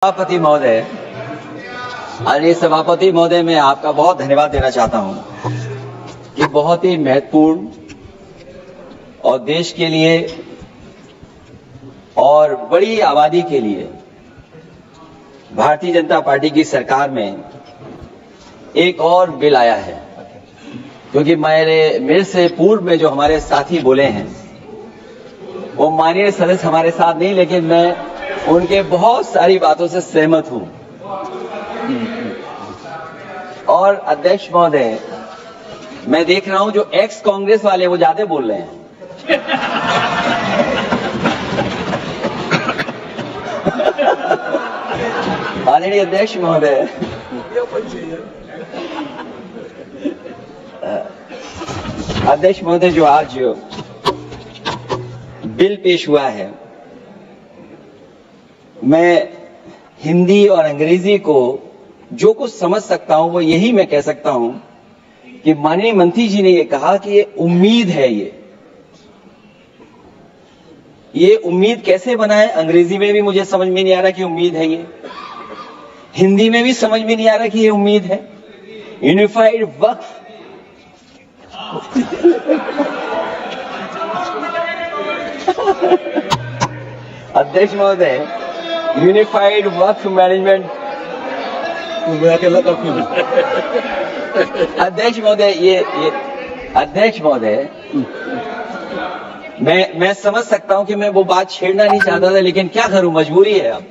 सभापति महोदय, आदरणीय सभापति महोदय, मैं आपका बहुत धन्यवाद देना चाहता हूं कि बहुत ही महत्वपूर्ण और देश के लिए और बड़ी आबादी के लिए भारतीय जनता पार्टी की सरकार में एक और बिल आया है। क्योंकि मेरे से पूर्व में जो हमारे साथी बोले हैं वो माननीय सदस्य हमारे साथ नहीं, लेकिन मैं उनके बहुत सारी बातों से सहमत हूं। और अध्यक्ष महोदय, मैं देख रहा हूं जो एक्स कांग्रेस वाले वो ज्यादा बोल रहे हैं। आदरणीय अध्यक्ष महोदय, अध्यक्ष महोदय, जो आज बिल पेश हुआ है, मैं हिंदी और अंग्रेजी को जो कुछ समझ सकता हूं वो यही मैं कह सकता हूं कि माननीय मंत्री जी ने ये कहा कि ये उम्मीद है। ये उम्मीद कैसे बनाए, अंग्रेजी में भी मुझे समझ में नहीं आ रहा कि उम्मीद है ये, हिंदी में भी समझ में नहीं आ रहा कि ये उम्मीद है। यूनिफाइड वक्फ अध्यक्ष महोदय, यूनिफाइड वक्फ मैनेजमेंट, अध्यक्ष महोदय, ये अध्यक्ष महोदय, मैं समझ सकता हूं कि मैं वो बात छेड़ना नहीं चाहता था, लेकिन क्या करूं, मजबूरी है अब।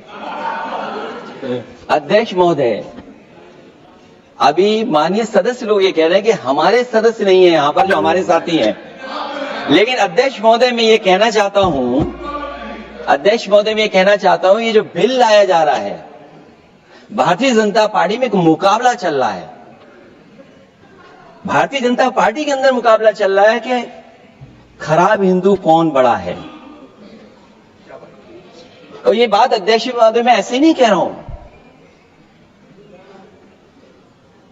अध्यक्ष महोदय, अभी माननीय सदस्य लोग ये कह रहे हैं कि हमारे सदस्य नहीं है यहां पर जो हमारे साथी हैं, लेकिन अध्यक्ष महोदय मैं ये कहना चाहता हूं, अध्यक्ष महोदय मैं ये कहना चाहता हूं, ये जो बिल लाया जा रहा है, भारतीय जनता पार्टी में एक मुकाबला चल रहा है। भारतीय जनता पार्टी के अंदर मुकाबला चल रहा है कि खराब हिंदू कौन बड़ा है। और ये बात अध्यक्ष महोदय मैं ऐसे ही नहीं कह रहा हूं।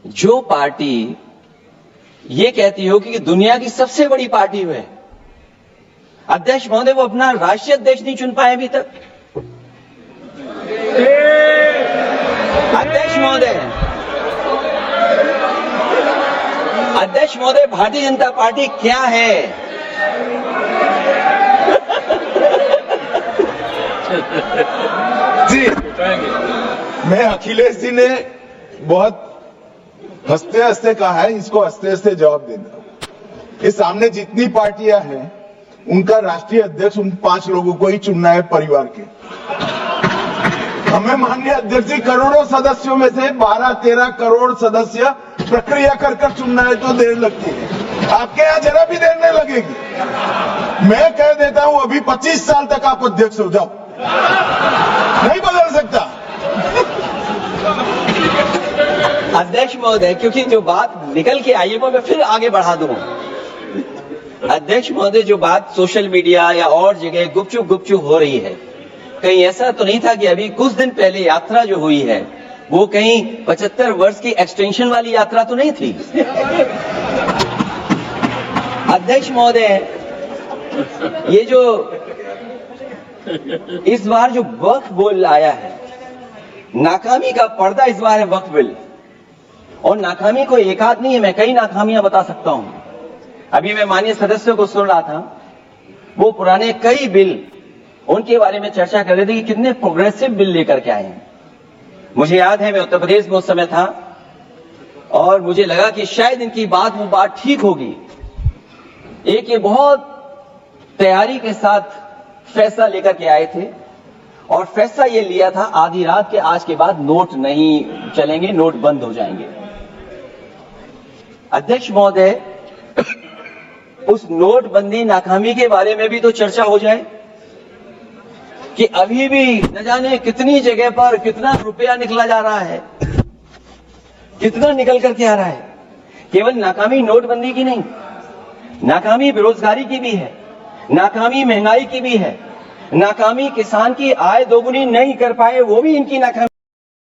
जो पार्टी ये कहती हो कि दुनिया की सबसे बड़ी पार्टी है, अध्यक्ष महोदय, वो अपना राष्ट्रीय अध्यक्ष नहीं चुन पाए अभी तक। अध्यक्ष महोदय, अध्यक्ष महोदय, भारतीय जनता पार्टी क्या है? जी, मैं अखिलेश जी ने बहुत हंसते हंसते कहा है, इसको हंसते हंसते जवाब देना। ये सामने जितनी पार्टियां हैं उनका राष्ट्रीय अध्यक्ष उन 5 लोगों को ही चुनना है परिवार के। हमें माननीय अध्यक्ष जी करोड़ों सदस्यों में से 12-13 करोड़ सदस्य प्रक्रिया कर चुनना है तो देर लगती है। आपके यहां जरा भी देर नहीं लगेगी। मैं कह देता हूं अभी 25 साल तक आप अध्यक्ष हो जाओ, नहीं बदल सकता। अध्यक्ष महोदय, क्योंकि जो बात निकल के आई है वो मैं फिर आगे बढ़ा दूं। अध्यक्ष महोदय, जो बात सोशल मीडिया या और जगह गुपचुप हो रही है, कहीं ऐसा तो नहीं था कि अभी कुछ दिन पहले यात्रा जो हुई है वो कहीं 75 वर्ष की एक्सटेंशन वाली यात्रा तो नहीं थी? अध्यक्ष महोदय, ये जो इस बार जो वक्फ बिल आया है, नाकामी का पर्दा इस बार है वक्फ बिल। और नाकामी को एक आध नहीं है, मैं कई नाकामियां बता सकता हूं। अभी मैं माननीय सदस्यों को सुन रहा था, वो पुराने कई बिल उनके बारे में चर्चा कर रहे थे कि कितने प्रोग्रेसिव बिल लेकर के आए हैं। मुझे याद है मैं उत्तर प्रदेश में उस समय था और मुझे लगा कि शायद इनकी वो बात ठीक होगी। एक ये बहुत तैयारी के साथ फैसला लेकर के आए थे और फैसला ये लिया था आधी रात के आज के बाद नोट नहीं चलेंगे, नोट बंद हो जाएंगे। अध्यक्ष महोदय, उस नोटबंदी नाकामी के बारे में भी तो चर्चा हो जाए कि अभी भी न जाने कितनी जगह पर कितना रुपया निकला जा रहा है, कितना निकल करके आ रहा है। केवल नाकामी नोटबंदी की नहीं, नाकामी बेरोजगारी की भी है, नाकामी महंगाई की भी है, नाकामी किसान की आय दोगुनी नहीं कर पाए वो भी इनकी नाकामी।